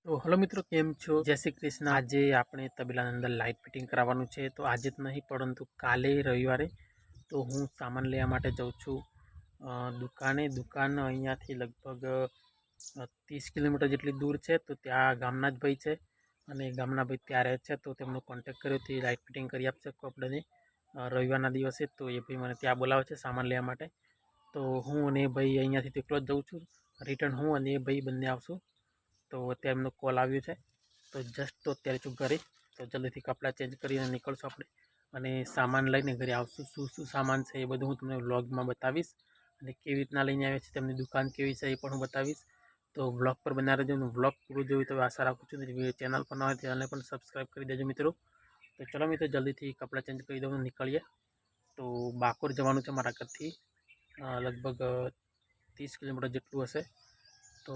તો હલો મિત્રો, કેમ છો? જય શ્રી કૃષ્ણ। આજે આપણે તબેલાની અંદર લાઇટ ફિટિંગ કરાવવાનું છે। તો આજે જ નહીં પરંતુ કાલે રવિવારે તો હું સામાન લેવા માટે જાઉં છું દુકાન અહીંયાથી લગભગ 30 કિલોમીટર જેટલી દૂર છે। તો ત્યાં ગામના જ ભાઈ છે અને ગામના ભાઈ ત્યાં રહે છે, તો તેમનો કોન્ટેક્ટ કર્યો તે લાઇટ ફિટિંગ કરી આપશે કપડાને રવિવારના દિવસે। તો એ ભાઈ મને ત્યાં બોલાવે છે સામાન લેવા માટે। તો હું અને એ ભાઈ અહીંયાથી એકલો જ જાઉં છું, રિટર્ન હું અને એ ભાઈ બંને આવશું। તો અત્યારે એમનો કોલ આવ્યો છે, તો જસ્ટ તો અત્યારે છું ઘરે। તો જલ્દીથી કપડાં ચેન્જ કરીને નીકળશું આપણે અને સામાન લઈને ઘરે આવશું। શું શું સામાન છે એ બધું હું તમને વ્લોગમાં બતાવીશ અને કેવી રીતના લઈને આવ્યા છે, તેમની દુકાન કેવી છે એ પણ હું બતાવીશ। તો વ્લોગ પર બના રહેજો। વ્લોગ પૂરું જોયું તો આશા રાખું છું ચેનલ પર ન હોય ચેનલને પણ સબસ્ક્રાઈબ કરી દેજો મિત્રો। તો ચલો મિત્રો, જલ્દીથી કપડાં ચેન્જ કરી દઉં, નીકળીએ। તો બાકોર જવાનું છે મારા ઘરથી, લગભગ 30 કિલોમીટર જેટલું હશે। તો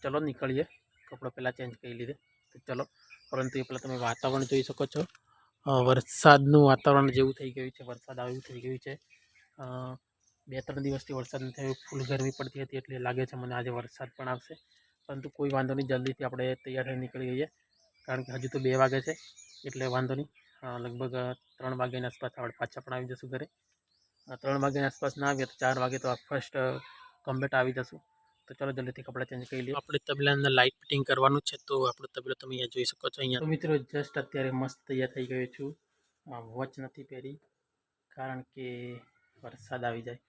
ચલો નીકળીએ। કપડાં પહેલાં ચેન્જ કરી લીધે તો ચલો, પરંતુ એ પહેલાં તમે વાતાવરણ જોઈ શકો છો। વરસાદનું વાતાવરણ જેવું થઈ ગયું છે, વરસાદ આવ્યું થઈ ગયું છે। 2-3 દિવસથી વરસાદ નથી આવ્યો, ફૂલ ગરમી પડતી હતી, એટલે લાગે છે મને આજે વરસાદ પણ આવશે। પરંતુ કોઈ વાંધો નહીં, જલ્દીથી આપણે તૈયાર થઈને નીકળી જઈએ, કારણ કે હજુ તો 2 વાગે છે, એટલે વાંધો નહીં। લગભગ 3 વાગ્યાની આસપાસ આપણે પાછા પણ આવી જશું ઘરે। 3 વાગ્યાની આસપાસ ના આવીએ તો 4 વાગે તો ફર્સ્ટ કમ્પ્લીટ આવી જશું। તો ચલો જલ્દીથી કપડાં ચેન્જ કરી લઈએ। આપણે તબેલા અંદર લાઇટ ફિટિંગ કરવાનું છે, તો આપણો તબેલો તમે અહીંયા જોઈ શકો છો। અહીંયા તો મિત્રો જસ્ટ અત્યારે મસ્ત તૈયાર થઈ ગયો છું। વોચ નથી પહેરી કારણ કે વરસાદ આવી જાય।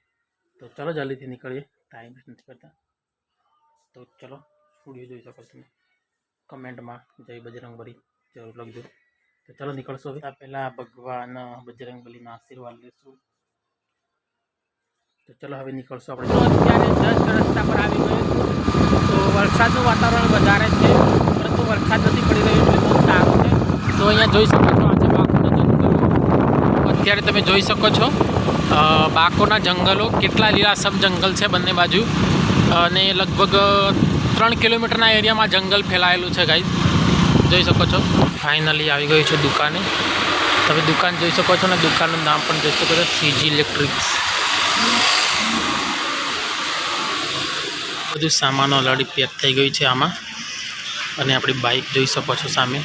તો ચલો જલ્દીથી નીકળીએ, ટાઈમ નથી કરતા। તો ચલો, સ્ટુડિયો જોઈ શકો તમે, કમેન્ટમાં જય બજરંગબલી જરૂર લખજો। તો ચલો નીકળશો। હવે પહેલાં ભગવાન બજરંગબલીના આશીર્વાદ લેશું। તો ચલો હવે નીકળશું આપણે। અત્યારે જસ્ટ રસ્તા પર આવી ગયો છું। તો વરસાદનું વાતાવરણ વધારે છે, પરંતુ વરસાદ નથી પડી રહ્યો એટલે બહુ સારું છે। તો અહીંયા જોઈ શકો છો આજે બાકોના જંગલો, અત્યારે તમે જોઈ શકો છો બાકોના જંગલો, કેટલા લીલાછમ જંગલ છે બંને બાજુ, અને લગભગ 3 કિલોમીટરના એરિયામાં જંગલ ફેલાયેલું છે ગાઈસ, જોઈ શકો છો। ફાઇનલી આવી ગયું છે દુકાને, તમે દુકાન જોઈ શકો છો ને દુકાનનું નામ પણ જોઈ શકો છો, સીજી ઇલેક્ટ્રિક્સ। બધું સામાનો ઓલરેડી પેક થઈ ગયું છે આમાં, અને આપણી બાઇક જોઈ શકો છો સામે।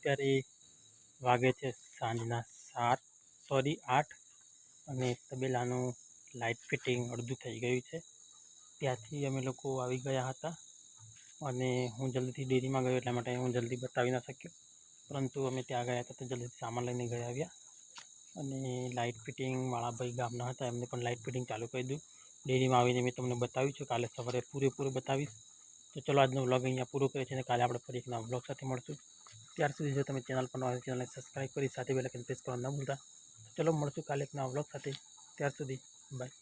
અત્યારે વાગે છે સાંજના 8, અને તબેલાનું લાઇટ ફિટિંગ અડધું થઈ ગયું છે। ત્યાંથી અમે લોકો આવી ગયા હતા, અને હું જલ્દીથી ડેરીમાં ગયો એટલા માટે હું જલ્દી બતાવી ના શક્યો, પરંતુ અમે ત્યાં ગયા હતા તો જલ્દીથી સામાન લઈને ગયા આવ્યા। અને લાઇટ ફિટિંગવાળા ભાઈ ગામના હતા, એમને પણ લાઇટ ફિટિંગ ચાલુ કરી દીધું। ડેરીમાં આવીને મેં તમને બતાવ્યું છે, કાલે સવારે પૂરેપૂરું બતાવીશ। તો ચલો આજનો વ્લોગ અહીંયા પૂરો કરીએ છીએ, અને કાલે આપણે ફરી એક નવા વ્લોગ સાથે મળશું। ત્યાર સુધી જો તમે ચેનલ પર ન હોય ચેનલને સબસ્ક્રાઈબ કરી સાથે બેલ આઇકન પ્રેસ કરવાનું ન ભૂલતા। ચલો મળશું કાલે એક નવા વ્લોગ સાથે, ત્યાર સુધી બાય।